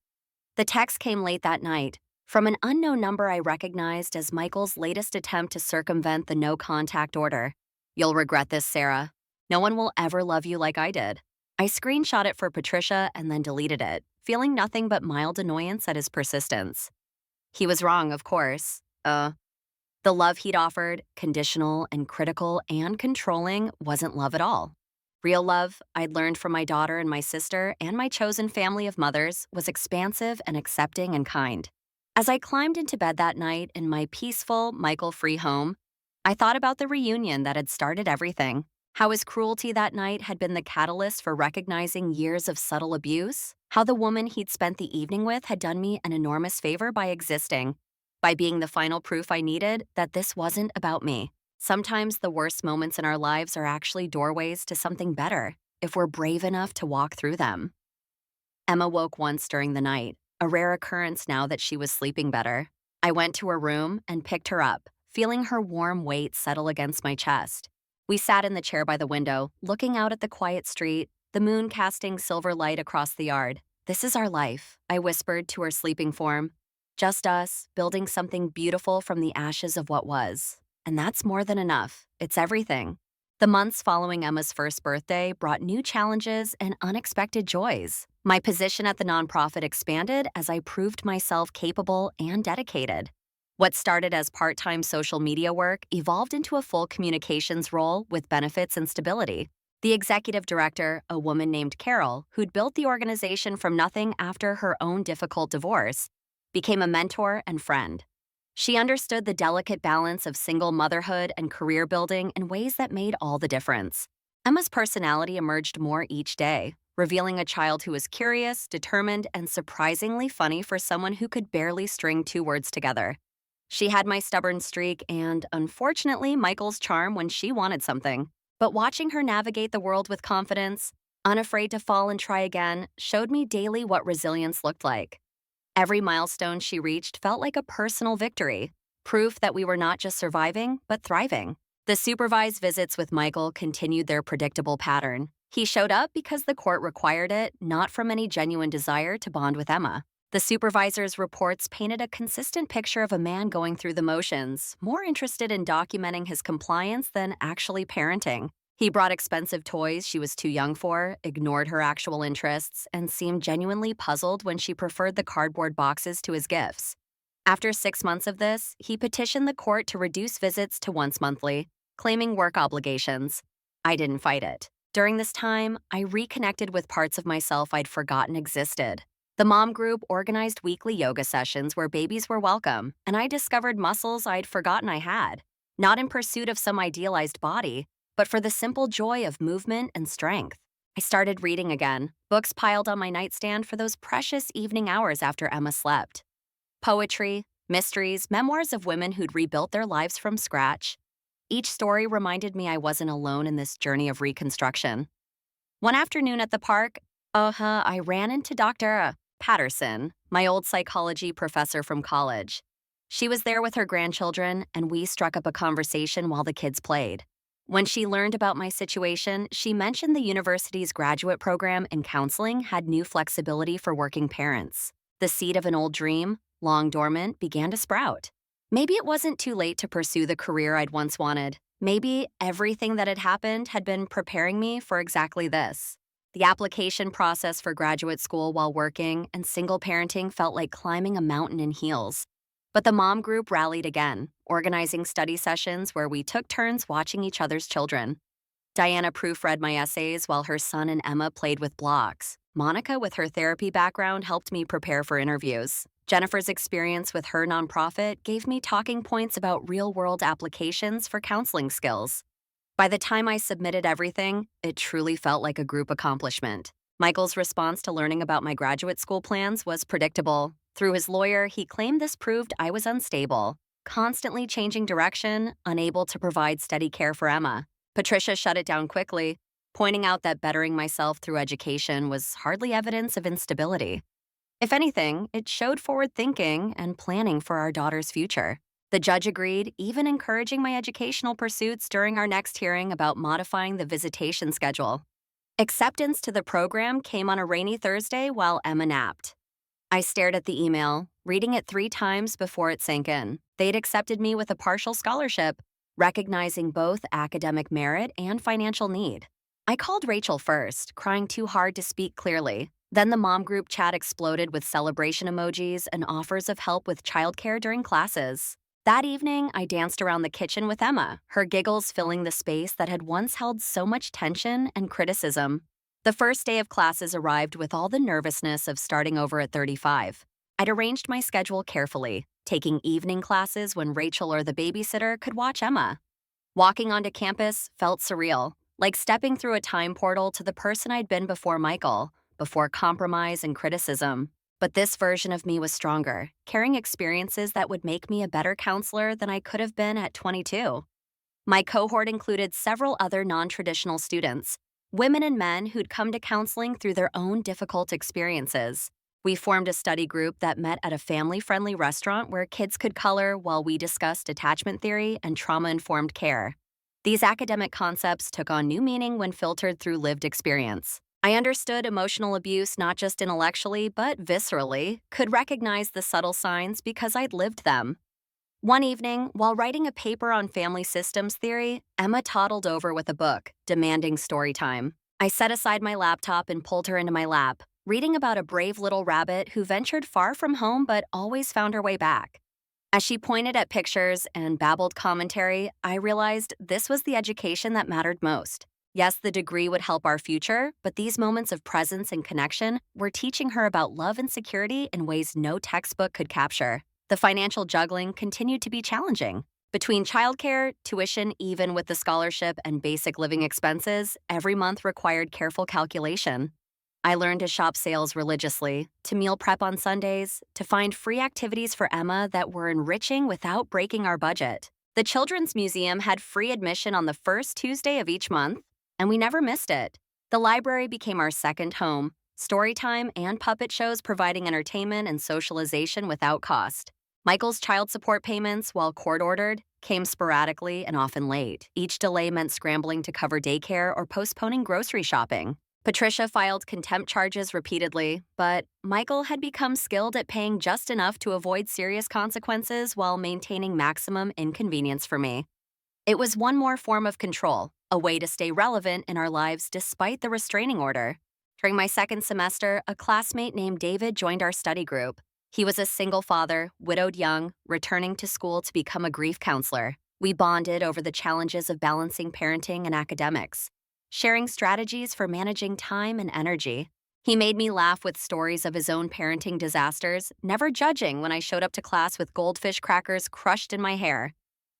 The text came late that night, from an unknown number I recognized as Michael's latest attempt to circumvent the no-contact order. "You'll regret this, Sarah. No one will ever love you like I did." I screenshot it for Patricia and then deleted it, feeling nothing but mild annoyance at his persistence. He was wrong, of course. The love he'd offered, conditional and critical and controlling, wasn't love at all. Real love, I'd learned from my daughter and my sister and my chosen family of mothers, was expansive and accepting and kind. As I climbed into bed that night in my peaceful, Michael-free home, I thought about the reunion that had started everything. How his cruelty that night had been the catalyst for recognizing years of subtle abuse. How the woman he'd spent the evening with had done me an enormous favor by existing. By being the final proof I needed that this wasn't about me. Sometimes the worst moments in our lives are actually doorways to something better, if we're brave enough to walk through them. Emma woke once during the night, a rare occurrence now that she was sleeping better. I went to her room and picked her up, feeling her warm weight settle against my chest. We sat in the chair by the window, looking out at the quiet street, the moon casting silver light across the yard. "This is our life," I whispered to her sleeping form. "Just us, building something beautiful from the ashes of what was. And that's more than enough. It's everything." The months following Emma's first birthday brought new challenges and unexpected joys. My position at the nonprofit expanded as I proved myself capable and dedicated. What started as part-time social media work evolved into a full communications role with benefits and stability. The executive director, a woman named Carol, who'd built the organization from nothing after her own difficult divorce, became a mentor and friend. She understood the delicate balance of single motherhood and career building in ways that made all the difference. Emma's personality emerged more each day, revealing a child who was curious, determined, and surprisingly funny for someone who could barely string two words together. She had my stubborn streak and, unfortunately, Michael's charm when she wanted something. But watching her navigate the world with confidence, unafraid to fall and try again, showed me daily what resilience looked like. Every milestone she reached felt like a personal victory, proof that we were not just surviving, but thriving. The supervised visits with Michael continued their predictable pattern. He showed up because the court required it, not from any genuine desire to bond with Emma. The supervisor's reports painted a consistent picture of a man going through the motions, more interested in documenting his compliance than actually parenting. He brought expensive toys she was too young for, ignored her actual interests, and seemed genuinely puzzled when she preferred the cardboard boxes to his gifts. After 6 months of this, he petitioned the court to reduce visits to once monthly, claiming work obligations. I didn't fight it. During this time, I reconnected with parts of myself I'd forgotten existed. The mom group organized weekly yoga sessions where babies were welcome, and I discovered muscles I'd forgotten I had, not in pursuit of some idealized body, but for the simple joy of movement and strength. I started reading again, books piled on my nightstand for those precious evening hours after Emma slept. Poetry, mysteries, memoirs of women who'd rebuilt their lives from scratch. Each story reminded me I wasn't alone in this journey of reconstruction. One afternoon at the park, I ran into Dr. Patterson, my old psychology professor from college. She was there with her grandchildren, and we struck up a conversation while the kids played. When she learned about my situation, she mentioned the university's graduate program in counseling had new flexibility for working parents. The seed of an old dream, long dormant, began to sprout. Maybe it wasn't too late to pursue the career I'd once wanted. Maybe everything that had happened had been preparing me for exactly this. The application process for graduate school while working and single parenting felt like climbing a mountain in heels. But the mom group rallied again, organizing study sessions where we took turns watching each other's children. Diana proofread my essays while her son and Emma played with blocks. Monica, with her therapy background, helped me prepare for interviews. Jennifer's experience with her nonprofit gave me talking points about real-world applications for counseling skills. By the time I submitted everything, it truly felt like a group accomplishment. Michael's response to learning about my graduate school plans was predictable. Through his lawyer, he claimed this proved I was unstable, constantly changing direction, unable to provide steady care for Emma. Patricia shut it down quickly, pointing out that bettering myself through education was hardly evidence of instability. If anything, it showed forward thinking and planning for our daughter's future. The judge agreed, even encouraging my educational pursuits during our next hearing about modifying the visitation schedule. Acceptance to the program came on a rainy Thursday while Emma napped. I stared at the email, reading it 3 times before it sank in. They'd accepted me with a partial scholarship, recognizing both academic merit and financial need. I called Rachel first, crying too hard to speak clearly. Then the mom group chat exploded with celebration emojis and offers of help with childcare during classes. That evening, I danced around the kitchen with Emma, her giggles filling the space that had once held so much tension and criticism. The first day of classes arrived with all the nervousness of starting over at 35. I'd arranged my schedule carefully, taking evening classes when Rachel or the babysitter could watch Emma. Walking onto campus felt surreal, like stepping through a time portal to the person I'd been before Michael, before compromise and criticism. But this version of me was stronger, carrying experiences that would make me a better counselor than I could have been at 22. My cohort included several other non-traditional students, women and men who'd come to counseling through their own difficult experiences. We formed a study group that met at a family-friendly restaurant where kids could color while we discussed attachment theory and trauma-informed care. These academic concepts took on new meaning when filtered through lived experience. I understood emotional abuse not just intellectually, but viscerally, could recognize the subtle signs because I'd lived them. One evening, while writing a paper on family systems theory, Emma toddled over with a book, demanding story time. I set aside my laptop and pulled her into my lap, reading about a brave little rabbit who ventured far from home but always found her way back. As she pointed at pictures and babbled commentary, I realized this was the education that mattered most. Yes, the degree would help our future, but these moments of presence and connection were teaching her about love and security in ways no textbook could capture. The financial juggling continued to be challenging. Between childcare, tuition, even with the scholarship, and basic living expenses, every month required careful calculation. I learned to shop sales religiously, to meal prep on Sundays, to find free activities for Emma that were enriching without breaking our budget. The Children's Museum had free admission on the first Tuesday of each month, and we never missed it. The library became our second home, storytime and puppet shows providing entertainment and socialization without cost. Michael's child support payments, while court-ordered, came sporadically and often late. Each delay meant scrambling to cover daycare or postponing grocery shopping. Patricia filed contempt charges repeatedly, but Michael had become skilled at paying just enough to avoid serious consequences while maintaining maximum inconvenience for me. It was one more form of control, a way to stay relevant in our lives despite the restraining order. During my second semester, a classmate named David joined our study group. He was a single father, widowed young, returning to school to become a grief counselor. We bonded over the challenges of balancing parenting and academics, sharing strategies for managing time and energy. He made me laugh with stories of his own parenting disasters, never judging when I showed up to class with goldfish crackers crushed in my hair.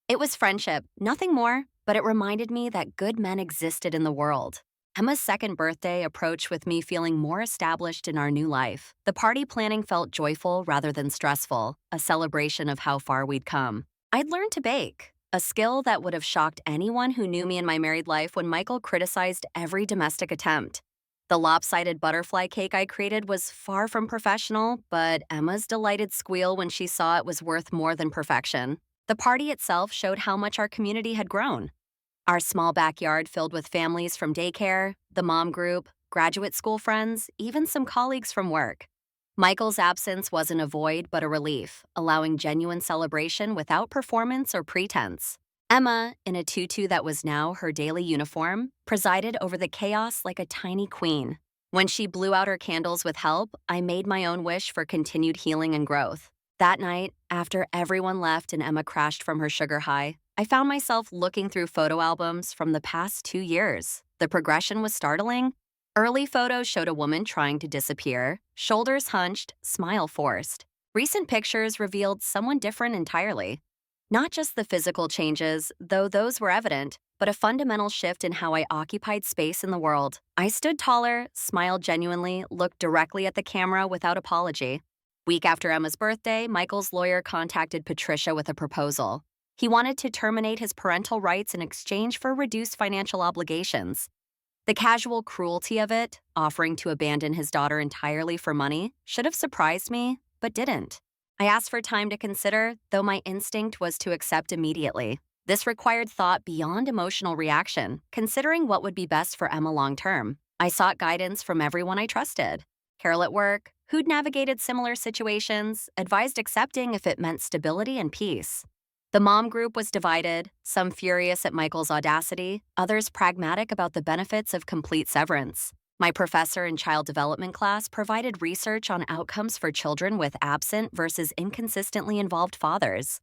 It was friendship, nothing more, but it reminded me that good men existed in the world. Emma's second birthday approached with me feeling more established in our new life. The party planning felt joyful rather than stressful, a celebration of how far we'd come. I'd learned to bake, a skill that would have shocked anyone who knew me in my married life when Michael criticized every domestic attempt. The lopsided butterfly cake I created was far from professional, but Emma's delighted squeal when she saw it was worth more than perfection. The party itself showed how much our community had grown. Our small backyard filled with families from daycare, the mom group, graduate school friends, even some colleagues from work. Michael's absence wasn't a void but a relief, allowing genuine celebration without performance or pretense. Emma, in a tutu that was now her daily uniform, presided over the chaos like a tiny queen. When she blew out her candles with help, I made my own wish for continued healing and growth. That night, after everyone left and Emma crashed from her sugar high, I found myself looking through photo albums from the past 2 years. The progression was startling. Early photos showed a woman trying to disappear, shoulders hunched, smile forced. Recent pictures revealed someone different entirely. Not just the physical changes, though those were evident, but a fundamental shift in how I occupied space in the world. I stood taller, smiled genuinely, looked directly at the camera without apology. Week after Emma's birthday, Michael's lawyer contacted Patricia with a proposal. He wanted to terminate his parental rights in exchange for reduced financial obligations. The casual cruelty of it, offering to abandon his daughter entirely for money, should have surprised me, but didn't. I asked for time to consider, though my instinct was to accept immediately. This required thought beyond emotional reaction, considering what would be best for Emma long term. I sought guidance from everyone I trusted. Carol at work, who'd navigated similar situations, advised accepting if it meant stability and peace. The mom group was divided, some furious at Michael's audacity, others pragmatic about the benefits of complete severance. My professor in child development class provided research on outcomes for children with absent versus inconsistently involved fathers.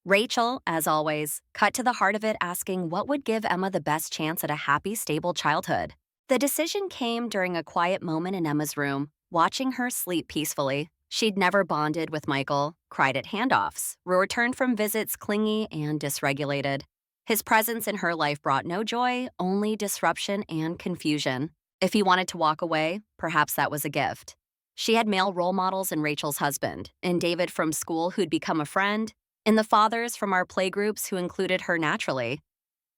Rachel, as always, cut to the heart of it, asking what would give Emma the best chance at a happy, stable childhood. The decision came during a quiet moment in Emma's room, watching her sleep peacefully. She'd never bonded with Michael, cried at handoffs, returned from visits clingy and dysregulated. His presence in her life brought no joy, only disruption and confusion. If he wanted to walk away, perhaps that was a gift. She had male role models in Rachel's husband, in David from school who'd become a friend, in the fathers from our playgroups who included her naturally.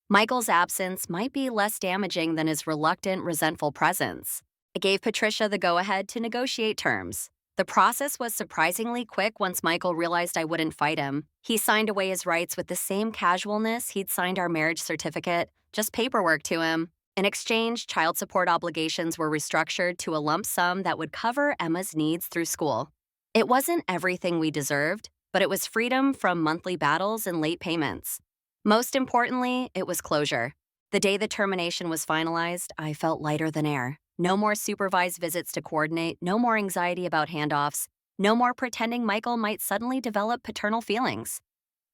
Michael's absence might be less damaging than his reluctant, resentful presence. It gave Patricia the go-ahead to negotiate terms. The process was surprisingly quick once Michael realized I wouldn't fight him. He signed away his rights with the same casualness he'd signed our marriage certificate, just paperwork to him. In exchange, child support obligations were restructured to a lump sum that would cover Emma's needs through school. It wasn't everything we deserved, but it was freedom from monthly battles and late payments. Most importantly, it was closure. The day the termination was finalized, I felt lighter than air. No more supervised visits to coordinate, no more anxiety about handoffs, no more pretending Michael might suddenly develop paternal feelings.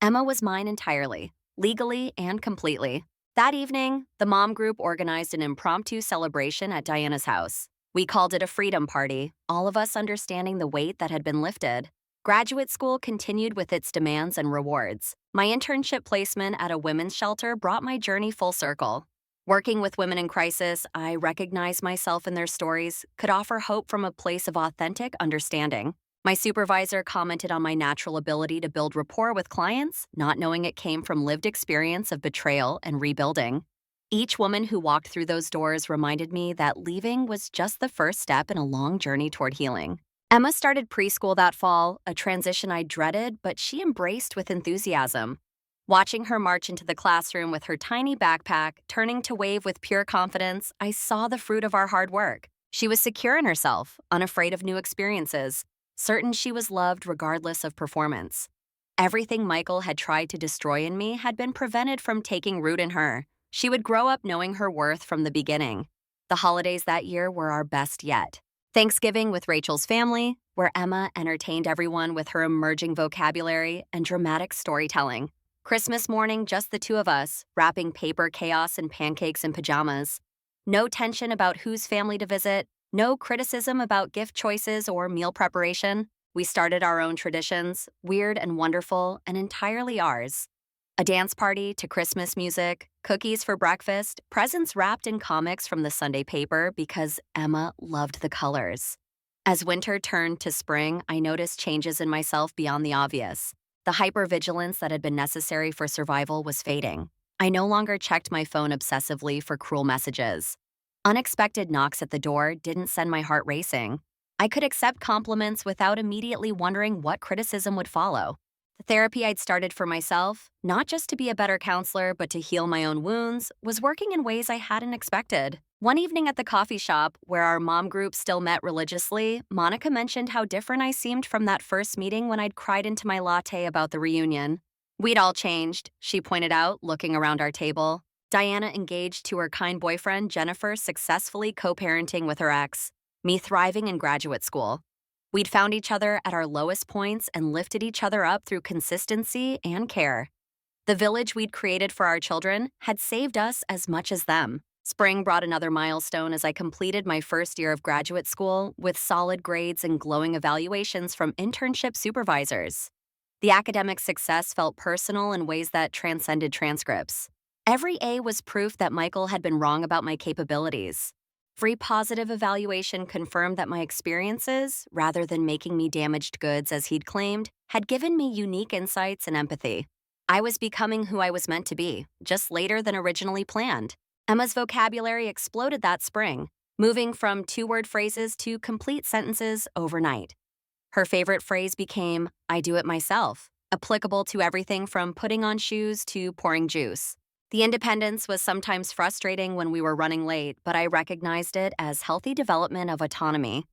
Emma was mine entirely, legally and completely. That evening, the mom group organized an impromptu celebration at Diana's house. We called it a freedom party, all of us understanding the weight that had been lifted. Graduate school continued with its demands and rewards. My internship placement at a women's shelter brought my journey full circle. Working with women in crisis, I recognized myself in their stories, could offer hope from a place of authentic understanding. My supervisor commented on my natural ability to build rapport with clients, not knowing it came from lived experience of betrayal and rebuilding. Each woman who walked through those doors reminded me that leaving was just the first step in a long journey toward healing. Emma started preschool that fall, a transition I dreaded, but she embraced with enthusiasm. Watching her march into the classroom with her tiny backpack, turning to wave with pure confidence, I saw the fruit of our hard work. She was secure in herself, unafraid of new experiences, certain she was loved regardless of performance. Everything Michael had tried to destroy in me had been prevented from taking root in her. She would grow up knowing her worth from the beginning. The holidays that year were our best yet. Thanksgiving with Rachel's family, where Emma entertained everyone with her emerging vocabulary and dramatic storytelling. Christmas morning, just the two of us, wrapping paper chaos and pancakes in pajamas. No tension about whose family to visit, no criticism about gift choices or meal preparation. We started our own traditions, weird and wonderful, and entirely ours. A dance party to Christmas music, cookies for breakfast, presents wrapped in comics from the Sunday paper because Emma loved the colors. As winter turned to spring, I noticed changes in myself beyond the obvious. The hypervigilance that had been necessary for survival was fading. I no longer checked my phone obsessively for cruel messages. Unexpected knocks at the door didn't send my heart racing. I could accept compliments without immediately wondering what criticism would follow. The therapy I'd started for myself, not just to be a better counselor but to heal my own wounds, was working in ways I hadn't expected. One evening at the coffee shop, where our mom group still met religiously, Monica mentioned how different I seemed from that first meeting when I'd cried into my latte about the reunion. We'd all changed, she pointed out, looking around our table. Diana engaged to her kind boyfriend, Jennifer, successfully co-parenting with her ex. Me thriving in graduate school. We'd found each other at our lowest points and lifted each other up through consistency and care. The village we'd created for our children had saved us as much as them. Spring brought another milestone as I completed my first year of graduate school with solid grades and glowing evaluations from internship supervisors. The academic success felt personal in ways that transcended transcripts. Every A was proof that Michael had been wrong about my capabilities. Every positive evaluation confirmed that my experiences, rather than making me damaged goods as he'd claimed, had given me unique insights and empathy. I was becoming who I was meant to be, just later than originally planned. Emma's vocabulary exploded that spring, moving from two-word phrases to complete sentences overnight. Her favorite phrase became, "I do it myself," applicable to everything from putting on shoes to pouring juice. The independence was sometimes frustrating when we were running late, but I recognized it as healthy development of autonomy.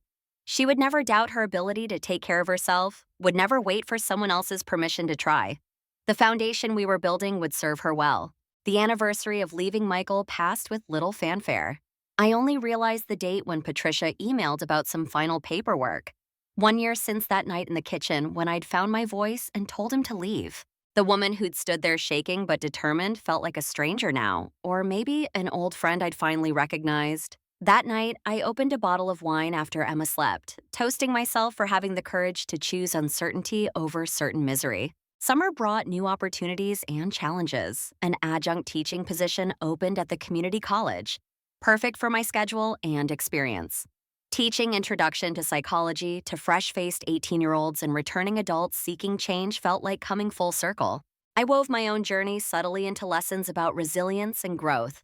She would never doubt her ability to take care of herself, would never wait for someone else's permission to try. The foundation we were building would serve her well. The anniversary of leaving Michael passed with little fanfare. I only realized the date when Patricia emailed about some final paperwork. 1 year since that night in the kitchen when I'd found my voice and told him to leave. The woman who'd stood there shaking but determined felt like a stranger now, or maybe an old friend I'd finally recognized. That night, I opened a bottle of wine after Emma slept, toasting myself for having the courage to choose uncertainty over certain misery. Summer brought new opportunities and challenges. An adjunct teaching position opened at the community college, perfect for my schedule and experience. Teaching introduction to psychology to fresh-faced 18-year-olds and returning adults seeking change felt like coming full circle. I wove my own journey subtly into lessons about resilience and growth,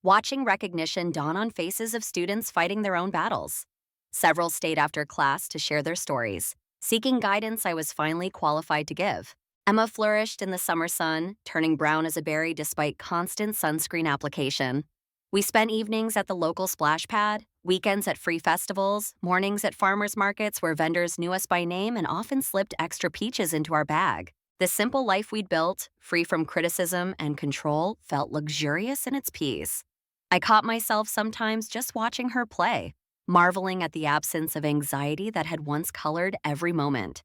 watching recognition dawn on faces of students fighting their own battles. Several stayed after class to share their stories, seeking guidance I was finally qualified to give. Emma flourished in the summer sun, turning brown as a berry despite constant sunscreen application. We spent evenings at the local splash pad, weekends at free festivals, mornings at farmers markets where vendors knew us by name and often slipped extra peaches into our bag. The simple life we'd built, free from criticism and control, felt luxurious in its peace. I caught myself sometimes just watching her play, marveling at the absence of anxiety that had once colored every moment.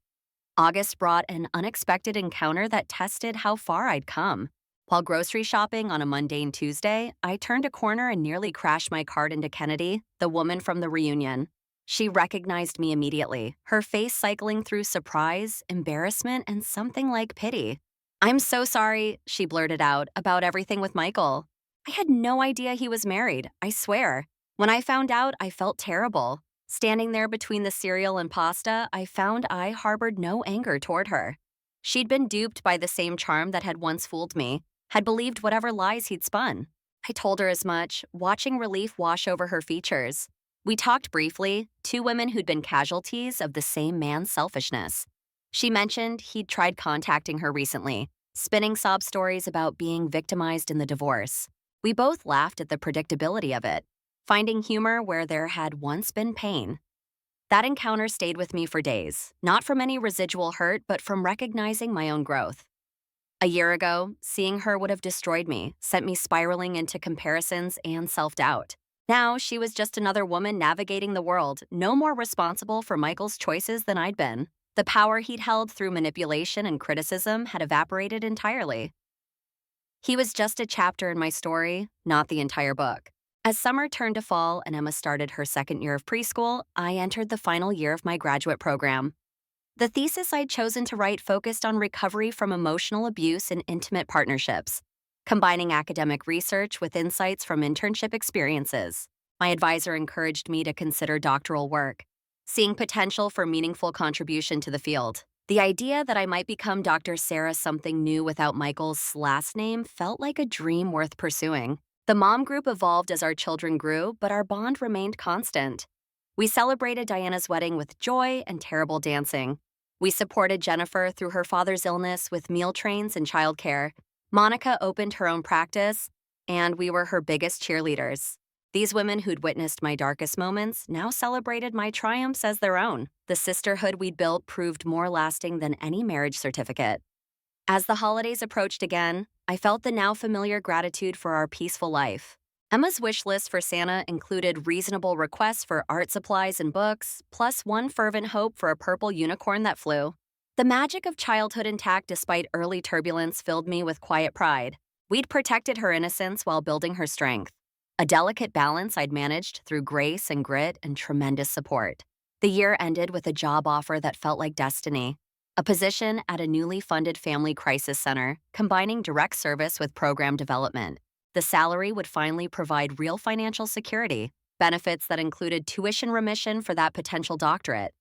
August brought an unexpected encounter that tested how far I'd come. While grocery shopping on a mundane Tuesday, I turned a corner and nearly crashed my cart into Kennedy, the woman from the reunion. She recognized me immediately, her face cycling through surprise, embarrassment, and something like pity. "I'm so sorry," she blurted out, "about everything with Michael. I had no idea he was married, I swear. When I found out, I felt terrible. Standing there between the cereal and pasta, I found I harbored no anger toward her. She'd been duped by the same charm that had once fooled me, had believed whatever lies he'd spun. I told her as much, watching relief wash over her features. We talked briefly, two women who'd been casualties of the same man's selfishness. She mentioned he'd tried contacting her recently, spinning sob stories about being victimized in the divorce. We both laughed at the predictability of it, finding humor where there had once been pain. That encounter stayed with me for days, not from any residual hurt, but from recognizing my own growth. A year ago, seeing her would have destroyed me, sent me spiraling into comparisons and self-doubt. Now, she was just another woman navigating the world, no more responsible for Michael's choices than I'd been. The power he'd held through manipulation and criticism had evaporated entirely. He was just a chapter in my story, not the entire book. As summer turned to fall and Emma started her second year of preschool, I entered the final year of my graduate program. The thesis I'd chosen to write focused on recovery from emotional abuse in intimate partnerships, combining academic research with insights from internship experiences. My advisor encouraged me to consider doctoral work, seeing potential for meaningful contribution to the field. The idea that I might become Dr. Sarah something new without Michael's last name felt like a dream worth pursuing. The mom group evolved as our children grew, but our bond remained constant. We celebrated Diana's wedding with joy and terrible dancing. We supported Jennifer through her father's illness with meal trains and childcare. Monica opened her own practice, and we were her biggest cheerleaders. These women who'd witnessed my darkest moments now celebrated my triumphs as their own. The sisterhood we'd built proved more lasting than any marriage certificate. As the holidays approached again, I felt the now familiar gratitude for our peaceful life. Emma's wish list for Santa included reasonable requests for art supplies and books, plus one fervent hope for a purple unicorn that flew. The magic of childhood intact despite early turbulence filled me with quiet pride. We'd protected her innocence while building her strength. A delicate balance I'd managed through grace and grit and tremendous support. The year ended with a job offer that felt like destiny. A position at a newly funded family crisis center, combining direct service with program development. The salary would finally provide real financial security, benefits that included tuition remission for that potential doctorate.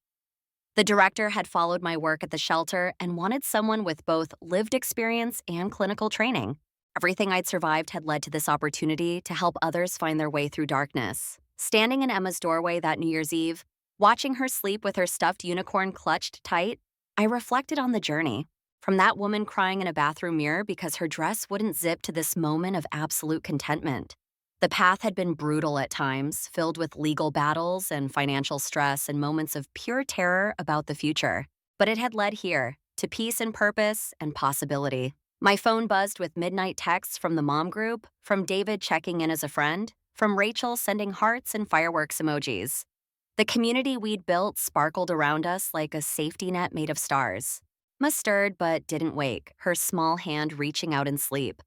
The director had followed my work at the shelter and wanted someone with both lived experience and clinical training. Everything I'd survived had led to this opportunity to help others find their way through darkness. Standing in Emma's doorway that New Year's Eve, watching her sleep with her stuffed unicorn clutched tight, I reflected on the journey. From that woman crying in a bathroom mirror because her dress wouldn't zip to this moment of absolute contentment. The path had been brutal at times, filled with legal battles and financial stress and moments of pure terror about the future. But it had led here, to peace and purpose and possibility. My phone buzzed with midnight texts from the mom group, from David checking in as a friend, from Rachel sending hearts and fireworks emojis. The community we'd built sparkled around us like a safety net made of stars. Emma stirred but didn't wake, her small hand reaching out in sleep.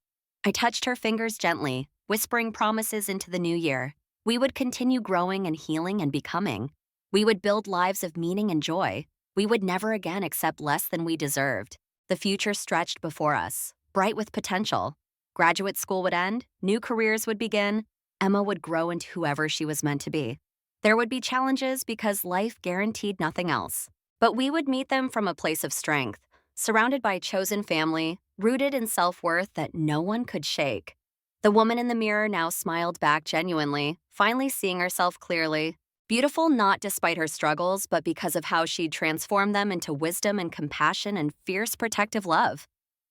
I touched her fingers gently, whispering promises into the new year. We would continue growing and healing and becoming. We would build lives of meaning and joy. We would never again accept less than we deserved. The future stretched before us, bright with potential. Graduate school would end, new careers would begin. Emma would grow into whoever she was meant to be. There would be challenges because life guaranteed nothing else. But we would meet them from a place of strength, surrounded by chosen family, rooted in self-worth that no one could shake. The woman in the mirror now smiled back genuinely, finally seeing herself clearly. Beautiful not despite her struggles, but because of how she'd transformed them into wisdom and compassion and fierce protective love.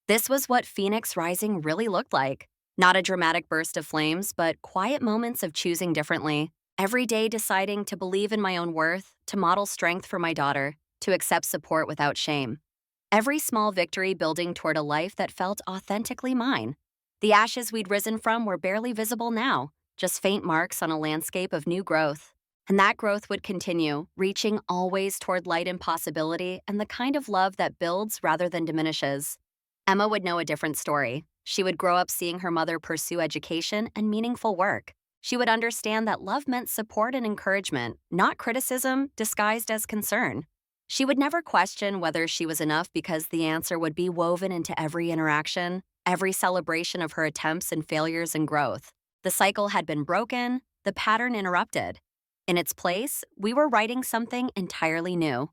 This was what Phoenix Rising really looked like. Not a dramatic burst of flames, but quiet moments of choosing differently. Every day deciding to believe in my own worth, to model strength for my daughter, to accept support without shame. Every small victory building toward a life that felt authentically mine. The ashes we'd risen from were barely visible now, just faint marks on a landscape of new growth. And that growth would continue, reaching always toward light and possibility and the kind of love that builds rather than diminishes. Emma would know a different story. She would grow up seeing her mother pursue education and meaningful work. She would understand that love meant support and encouragement, not criticism disguised as concern. She would never question whether she was enough because the answer would be woven into every interaction, every celebration of her attempts and failures and growth. The cycle had been broken, the pattern interrupted. In its place, we were writing something entirely new.